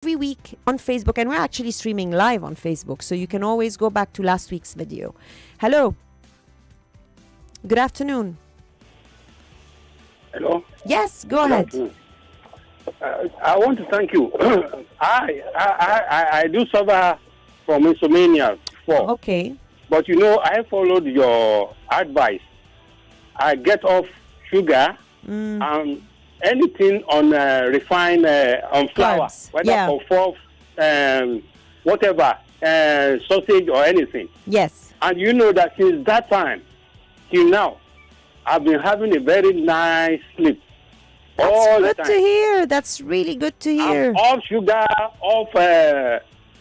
every week on Facebook, and we're actually streaming live on Facebook, so you can always go back to last week's video. Hello. Good afternoon. Hello. Yes, go ahead. I want to thank you. I do suffer from insomnia before. Okay. But I followed your advice. I get off sugar and anything on refined on flour, Carbs. whether for whatever, sausage or anything. Yes. And you know that since that time till now, I've been having a very nice sleep. That's all good the time. to hear. That's really good to hear. I'm off sugar, off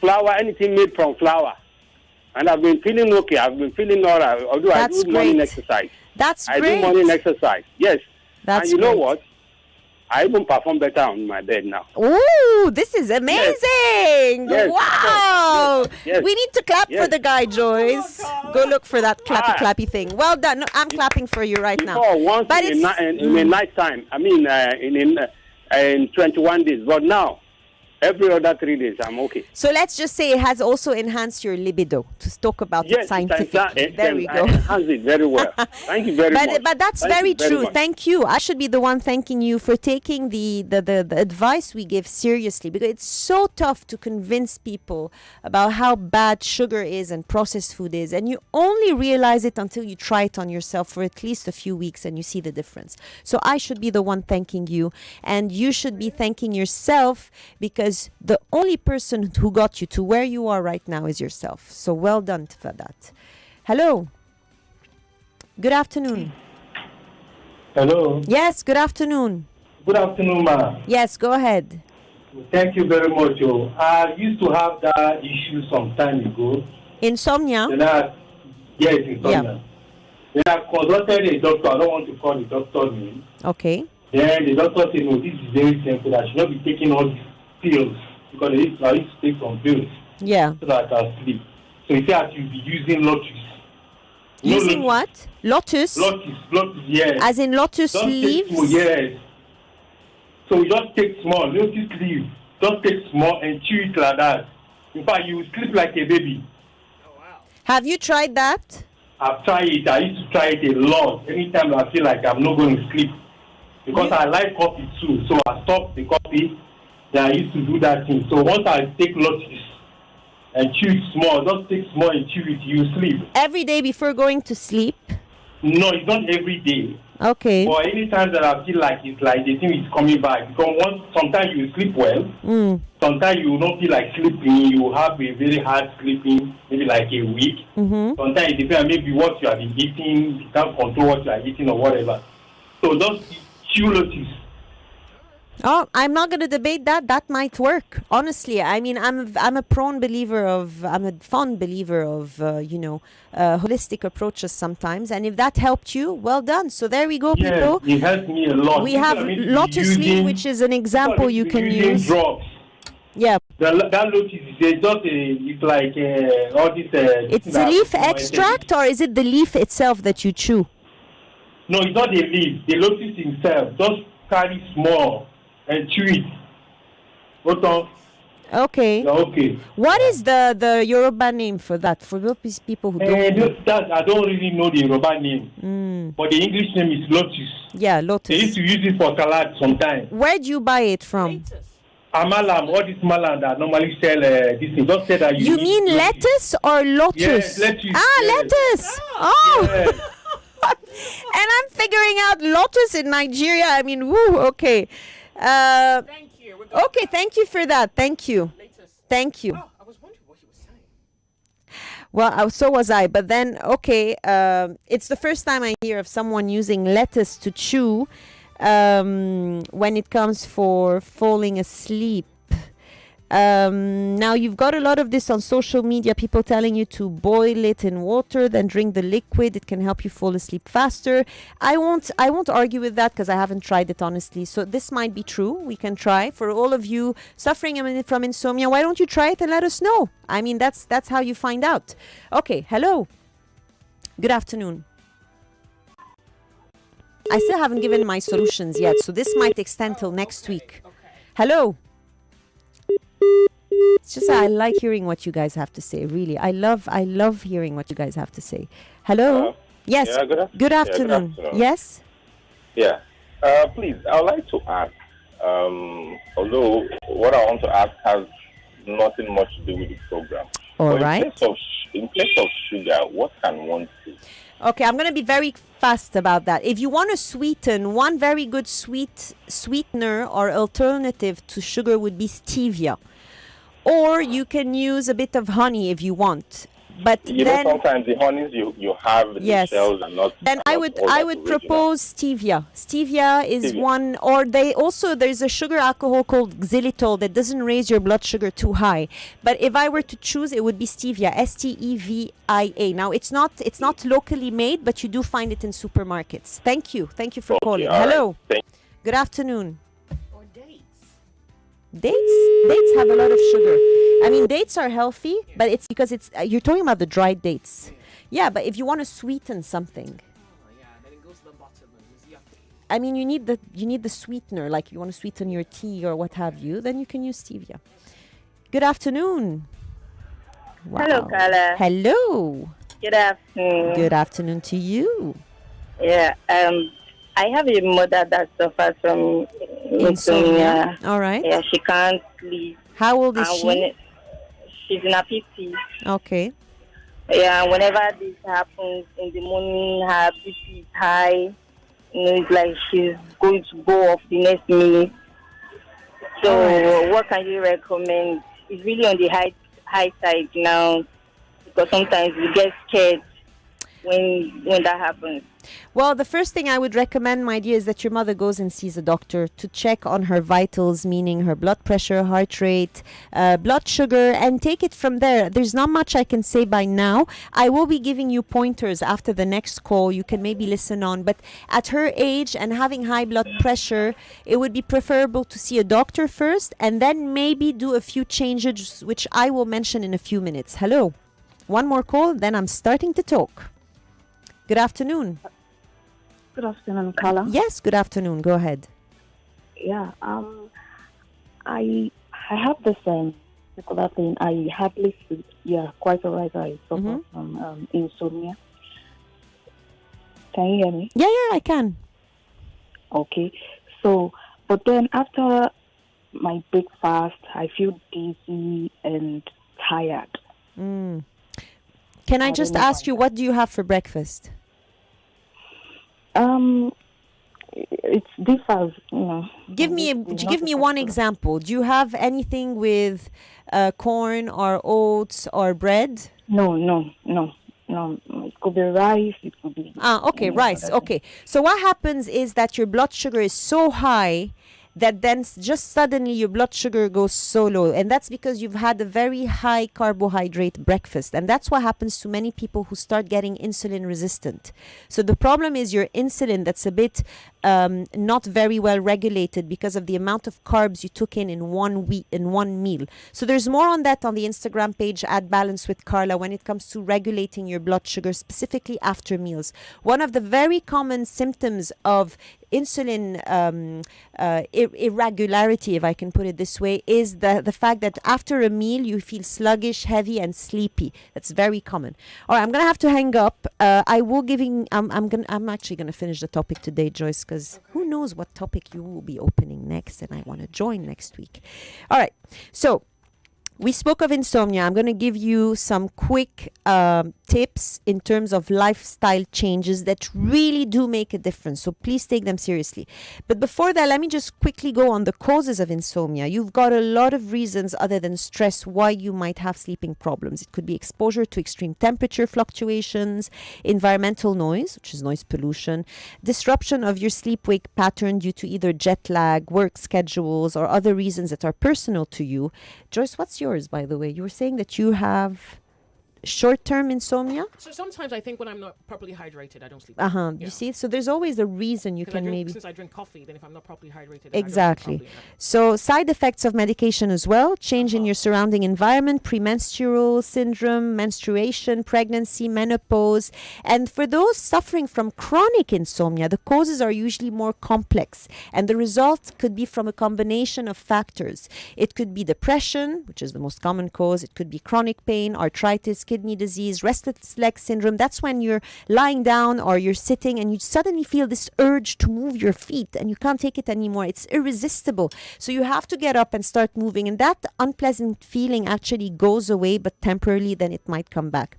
flour, anything made from flour. And I've been feeling okay. I've been feeling all right. Although That's I do morning great. exercise. That's I great. do morning exercise. Yes. That's and you know great. what? I even perform better on my bed now. Ooh, this is amazing. Yes. Wow. Yes. We need to clap for Yes. the guy, Joyce. Go look for that clappy thing. Well done. No, I'm clapping for you right now. Before, once But in a night time. I mean, in 21 days. But now, every other 3 days, I'm okay. So let's just say it has also enhanced your libido, to talk about it scientifically. There we go. I enhance it very well. Thank you very much. But that's Thank very you very true. much. Thank you. I should be the one thanking you for taking the advice we give seriously, because it's so tough to convince people about how bad sugar is and processed food is, and you only realize it until you try it on yourself for at least a few weeks and you see the difference. So I should be the one thanking you, and you should be thanking yourself, because the only person who got you to where you are right now is yourself. So well done for that. Hello. Good afternoon. Hello. Yes, good afternoon. Good afternoon, ma. Yes, go ahead. Thank you very much, yo. I used to have that issue some time ago. Insomnia? Yes, insomnia. Then I consulted a doctor. I don't want to call the doctor name. Okay. Then the doctor said, no, this is very simple. I should not be taking all these pills, because I used to take some pills Yeah. so that I can sleep. So he said I should be using Lotus. Using what? Lotus? Lotus, yes. As in lotus Just take leaves? small, yes. So we just take small, lotus leaf. Just take small and chew it like that. In fact, you will sleep like a baby. Have you tried that? I've tried it. I used to try it a lot. Anytime I feel like I'm not going to sleep. Because I like coffee too. So I stopped the coffee. Then I used to do that thing. So once I take lotus and chew it small, just take small and chew it, you sleep. Every day before going to sleep? No, it's not every day. Okay. But any time that I feel like it's like the thing is coming back. Because sometimes you sleep well. Sometimes you will not feel like sleeping. You have a very hard sleeping, maybe like a week. Sometimes it depends maybe what you have been eating. You can't control what you are eating or whatever. So just chew lotus. Oh, I'm not going to debate that. That might work. Honestly, I mean, I'm a fond believer of holistic approaches sometimes. And if that helped you, well done. So there we go, people. Yeah, it helped me a lot. We have lotus leaf, which is an example you can use. Drops. Yeah. That lotus is it's like all this. It's the leaf extract, or is it the leaf itself that you chew? No, it's not the leaf. The lotus himself. Just carry small and chew it. Okay. Okay. What is the Yoruba name for that? For those people who don't know. I don't really know the Yoruba name. But the English name is lotus. Yeah, lotus. They used to use it for salad sometimes. Where do you buy it from? Amalam, all this malam that normally sell this thing. Just say that you mean lettuce or lotus? Yes, lettuce. Lettuce. Oh. Yes. And I'm figuring out lotus in Nigeria. I mean, woo, okay. Thank you. Okay, thank you for that. Thank you. Thank you. Oh, I was wondering what he was saying. Well, so was I. But then, okay, it's the first time I hear of someone using lettuce to chew when it comes for falling asleep. Now you've got a lot of this on social media, people telling you to boil it in water, then drink the liquid. It can help you fall asleep faster. I won't argue with that because I haven't tried it, honestly. So this might be true. We can try. For all of you suffering from insomnia, why don't you try it and let us know? I mean, that's how you find out. Okay, hello. Good afternoon. I still haven't given my solutions yet, so this might extend till next week. Okay. Hello. It's just I like hearing what you guys have to say. Really, I love hearing what you guys have to say. Hello. Yes. Yeah, Good afternoon. Yes. Yeah. Please, I would like to ask, although what I want to ask has nothing much to do with the program. All but right. In place of sugar, what can one do? Okay, I'm going to be very fast about that. If you want to sweeten, one very good sweetener or alternative to sugar would be stevia. Or you can use a bit of honey if you want. But then sometimes the honeys you have the shells are not. Then I would propose stevia. Stevia is one, or there's a sugar alcohol called xylitol that doesn't raise your blood sugar too high. But if I were to choose, it would be stevia, Stevia. Now it's not locally made, but you do find it in supermarkets. Thank you for calling. Hello. Right. Good afternoon. Or dates. Dates have a lot of sugar. I mean, dates are healthy, but it's because you're talking about the dried dates. Yeah, but if you want to sweeten something, Then it goes to the bottom and it's yucky. I mean, you need the sweetener, like you want to sweeten your tea or what have you, then you can use stevia. Good afternoon. Wow. Hello, Carla. Hello. Good afternoon. Good afternoon to you. Yeah, I have a mother that suffers from insomnia. All right. Yeah, she can't sleep. How old is she? She's in her 50s. Okay. Yeah, whenever this happens in the morning, her BP is high. It's like she's going to go off the next minute. So, What can you recommend? It's really on the high side now, because sometimes we get scared when that happens. Well, the first thing I would recommend, my dear, is that your mother goes and sees a doctor to check on her vitals, meaning her blood pressure, heart rate, blood sugar, and take it from there. There's not much I can say by now. I will be giving you pointers after the next call. You can maybe listen on. But at her age and having high blood pressure, it would be preferable to see a doctor first and then maybe do a few changes, which I will mention in a few minutes. Hello. One more call, then I'm starting to talk. Good afternoon. Good afternoon, Carla. Yes, good afternoon. Go ahead. Yeah, I have the same particular thing. I hardly sleep. Yeah, quite alright. I suffer from insomnia. Can you hear me? Yeah, I can. Okay. So, but then after my breakfast, I feel dizzy and tired. Can I just ask you, what do you have for breakfast? It differs, Give me one example. Do you have anything with corn or oats or bread? No. It could be rice. It could be. Okay, rice. Okay. So what happens is that your blood sugar is so high that then just suddenly your blood sugar goes so low, and that's because you've had a very high carbohydrate breakfast, and that's what happens to many people who start getting insulin resistant. So the problem is your insulin that's a bit not very well regulated because of the amount of carbs you took in one meal. So there's more on that on the Instagram page at Balance with Carla when it comes to regulating your blood sugar, specifically after meals. One of the very common symptoms of insulin irregularity, if I can put it this way, is the fact that after a meal you feel sluggish, heavy, and sleepy. That's very common. All right, I'm gonna have to hang up. I'm actually gonna finish the topic today, Joyce, because who knows what topic you will be opening next, and I want to join next week. All right, so we spoke of insomnia. I'm going to give you some quick tips in terms of lifestyle changes that really do make a difference. So please take them seriously. But before that, let me just quickly go on the causes of insomnia. You've got a lot of reasons other than stress why you might have sleeping problems. It could be exposure to extreme temperature fluctuations, environmental noise, which is noise pollution, disruption of your sleep-wake pattern due to either jet lag, work schedules, or other reasons that are personal to you. Joyce, what's yours, by the way? You were saying that you have short-term insomnia? So sometimes I think when I'm not properly hydrated, I don't sleep. Uh-huh. Yeah. You see? So there's always a reason you 'Cause can since I drink coffee, then if I'm not properly hydrated, Exactly. I don't sleep properly. So side effects of medication as well, change in your surrounding environment, premenstrual syndrome, menstruation, pregnancy, menopause. And for those suffering from chronic insomnia, the causes are usually more complex. And the result could be from a combination of factors. It could be depression, which is the most common cause. It could be chronic pain, arthritis, kidney disease, restless leg syndrome. That's when you're lying down or you're sitting and you suddenly feel this urge to move your feet and you can't take it anymore. It's irresistible. So you have to get up and start moving. And that unpleasant feeling actually goes away, but temporarily then it might come back.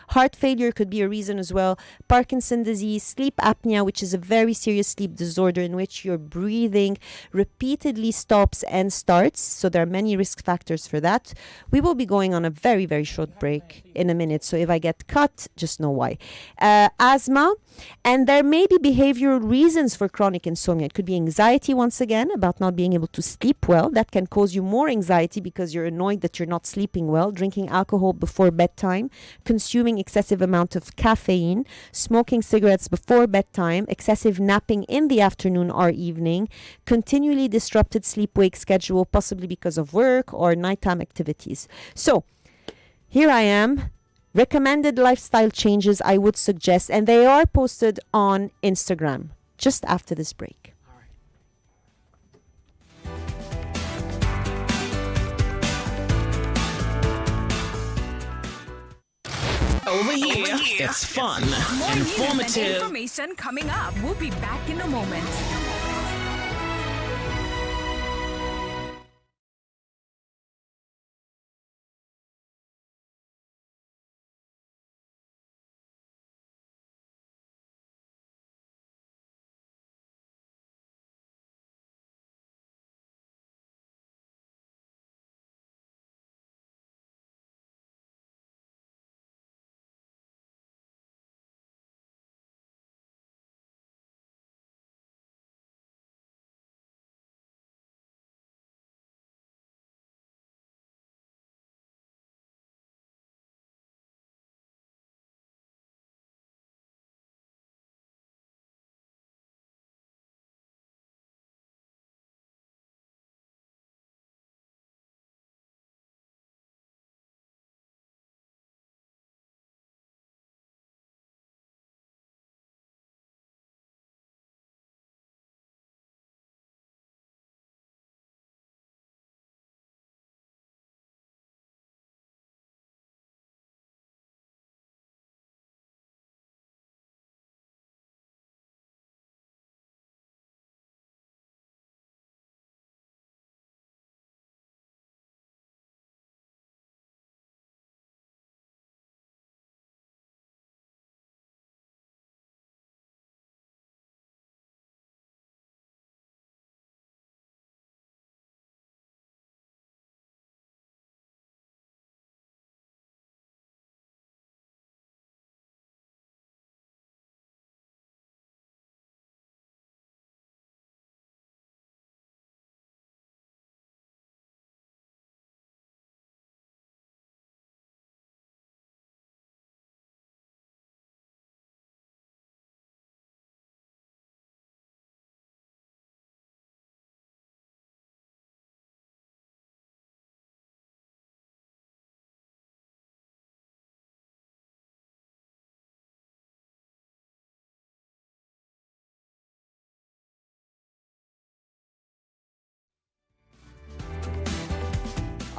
Heart failure could be a reason as well. Parkinson's disease, sleep apnea, which is a very serious sleep disorder in which your breathing repeatedly stops and starts. So there are many risk factors for that. We will be going on a very, very short break in a minute. So if I get cut, just know why. Asthma, and there may be behavioral reasons for chronic insomnia. It could be anxiety once again about not being able to sleep well. That can cause you more anxiety because you're annoyed that you're not sleeping well. Drinking alcohol before bedtime, consuming excessive amount of caffeine, smoking cigarettes before bedtime, excessive napping in the afternoon or evening, continually disrupted sleep-wake schedule, possibly because of work or nighttime activities. So here I am. Recommended lifestyle changes I would suggest, and they are posted on Instagram just after this break. Over here, it's fun, More news and informative. information coming up. We'll be back in a moment.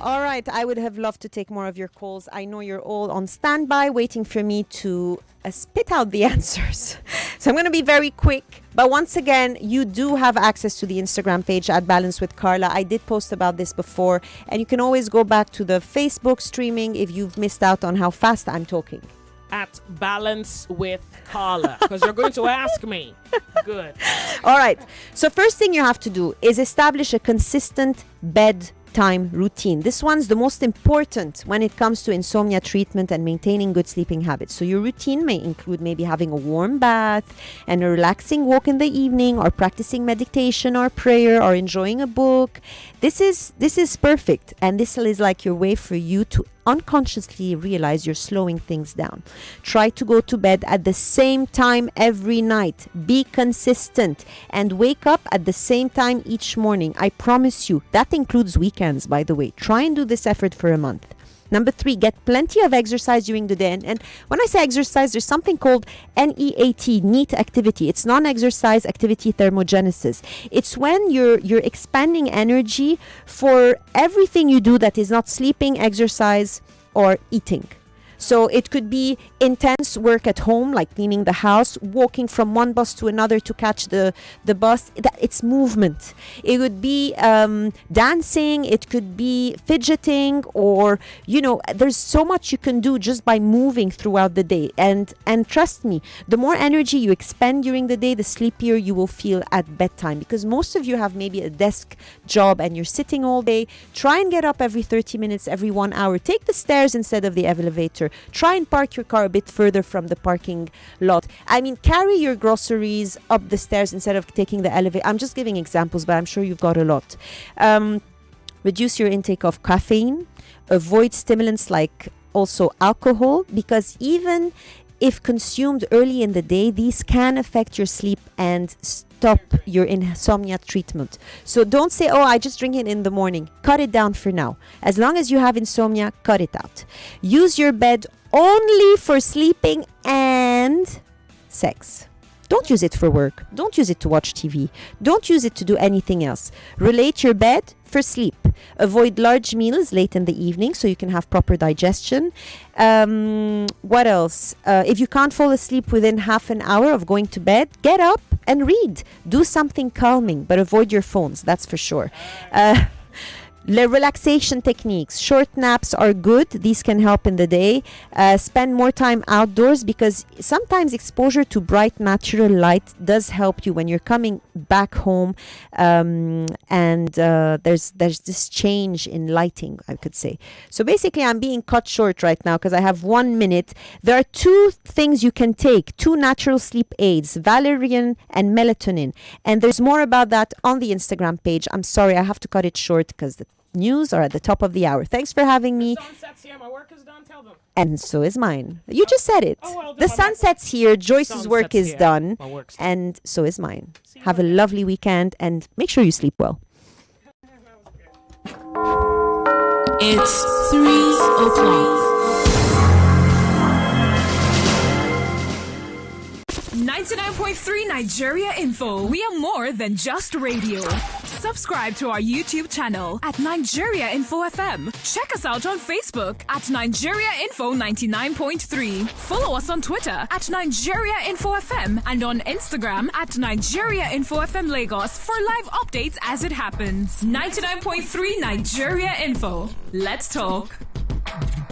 All right, I would have loved to take more of your calls. I know you're all on standby waiting for me to spit out the answers. So I'm going to be very quick. But once again, you do have access to the Instagram page at Balance with Carla. I did post about this before. And you can always go back to the Facebook streaming if you've missed out on how fast I'm talking. At Balance with Carla, because you're going to ask me. Good. All right. So first thing you have to do is establish a consistent bedtime routine. This one's the most important when it comes to insomnia treatment and maintaining good sleeping habits. So your routine may include maybe having a warm bath and a relaxing walk in the evening, or practicing meditation or prayer, or enjoying a book. This is perfect, and this is like your way for you to unconsciously realize you're slowing things down. Try to go to bed at the same time every night. Be consistent and wake up at the same time each morning. I promise you. That includes weekends, by the way. Try and do this effort for a month. Number 3, get plenty of exercise during the day. And when I say exercise, there's something called NEAT, neat activity. It's non-exercise activity thermogenesis. It's when you're expanding energy for everything you do that is not sleeping, exercise, or eating. So it could be intense work at home, like cleaning the house, walking from one bus to another to catch the bus. It's movement. It would be dancing. It could be fidgeting, or, there's so much you can do just by moving throughout the day. And trust me, the more energy you expend during the day, the sleepier you will feel at bedtime. Because most of you have maybe a desk job and you're sitting all day. Try and get up every 30 minutes, every 1 hour. Take the stairs instead of the elevator. Try and park your car a bit further from the parking lot. Carry your groceries up the stairs instead of taking the elevator. I'm just giving examples, but I'm sure you've got a lot. Reduce your intake of caffeine. Avoid stimulants like also alcohol, because even if consumed early in the day, these can affect your sleep and stop your insomnia treatment. So don't say, I just drink it in the morning. Cut it down for now. As long as you have insomnia, cut it out. Use your bed only for sleeping and sex. Don't use it for work. Don't use it to watch TV. Don't use it to do anything else. Relate your bed for sleep. Avoid large meals late in the evening so you can have proper digestion. What else? If you can't fall asleep within half an hour of going to bed, get up and read. Do something calming, but avoid your phones, that's for sure. Relaxation techniques. Short naps are good. These can help in the day. Spend more time outdoors, because sometimes exposure to bright natural light does help you when you're coming back home. There's this change in lighting, I could say. So basically, I'm being cut short right now because I have 1 minute. There are 2 things you can take, 2 natural sleep aids, valerian and melatonin. And there's more about that on the Instagram page. I'm sorry, I have to cut it short because the news are at the top of the hour. Thanks for having me. The sun sets here. My work is done. Tell them. And so is mine. You just said it. The sun sets here. Joyce's work is done. And so is mine. Have a lovely weekend and make sure you sleep well. It's 3:00. 99.3 Nigeria Info. We are more than just radio. Subscribe to our YouTube channel at Nigeria Info FM. Check us out on Facebook at Nigeria Info 99.3. Follow us on Twitter at Nigeria Info FM and on Instagram at Nigeria Info FM Lagos for live updates as it happens. 99.3 Nigeria Info. Let's talk.